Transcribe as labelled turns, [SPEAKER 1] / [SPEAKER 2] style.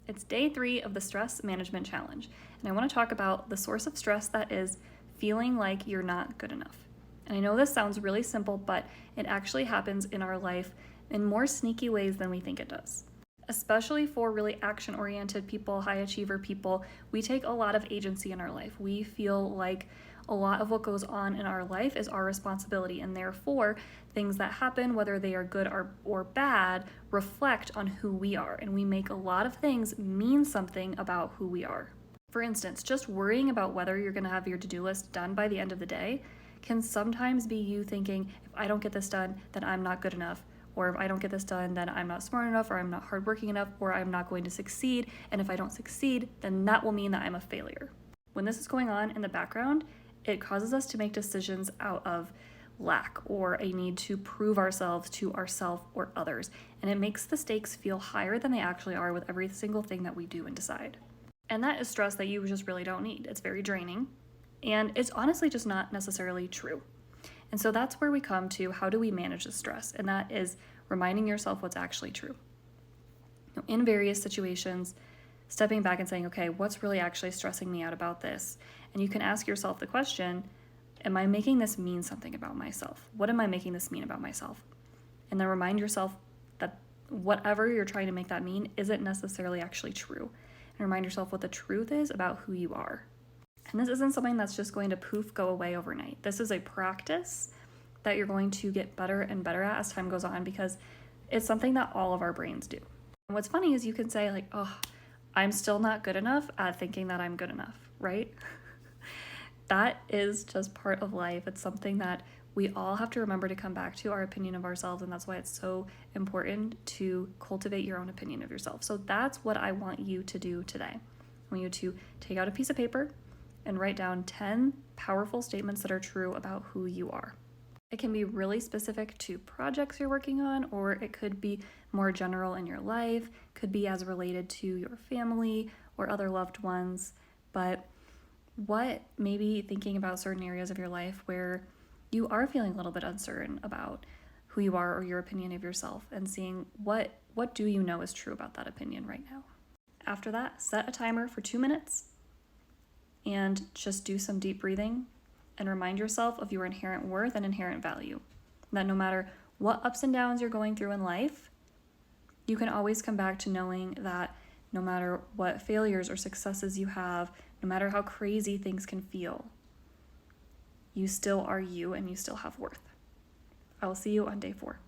[SPEAKER 1] It's day 3 of the Stress Management Challenge, and I want to talk about the source of stress that is feeling like you're not good enough. And I know this sounds really simple, but it actually happens in our life in more sneaky ways than we think it does. Especially for really action-oriented people, high achiever people, we take a lot of agency in our life. We feel like a lot of what goes on in our life is our responsibility, and therefore things that happen, whether they are good or bad, reflect on who we are, and we make a lot of things mean something about who we are. For instance, just worrying about whether you're going to have your to-do list done by the end of the day can sometimes be you thinking, if I don't get this done, then I'm not good enough, or if I don't get this done, then I'm not smart enough, or I'm not hardworking enough, or I'm not going to succeed, and if I don't succeed, then that will mean that I'm a failure. When this is going on in the background, it causes us to make decisions out of lack or a need to prove ourselves to ourselves or others, and it makes the stakes feel higher than they actually are with every single thing that we do and decide. And that is stress that you just really don't need. It's very draining, and it's honestly just not necessarily true. And so that's where we come to, how do we manage the stress? And that is reminding yourself what's actually true. In various situations, stepping back and saying, okay, what's really actually stressing me out about this? And you can ask yourself the question, am I making this mean something about myself? What am I making this mean about myself? And then remind yourself that whatever you're trying to make that mean isn't necessarily actually true. And remind yourself what the truth is about who you are. And this isn't something that's just going to poof go away overnight. This is a practice that you're going to get better and better at as time goes on, because it's something that all of our brains do. And what's funny is you can say like, oh, I'm still not good enough at thinking that I'm good enough, right? That is just part of life. It's something that we all have to remember to come back to, our opinion of ourselves, and that's why it's so important to cultivate your own opinion of yourself. So that's what I want you to do today. I want you to take out a piece of paper and write down 10 powerful statements that are true about who you are. It can be really specific to projects you're working on, or it could be more general in your life, could be as related to your family or other loved ones. But what, maybe thinking about certain areas of your life where you are feeling a little bit uncertain about who you are or your opinion of yourself, and seeing what do you know is true about that opinion right now. After that, set a timer for 2 minutes and just do some deep breathing and remind yourself of your inherent worth and inherent value. That no matter what ups and downs you're going through in life, you can always come back to knowing that no matter what failures or successes you have, no matter how crazy things can feel, you still are you and you still have worth. I will see you on day 4.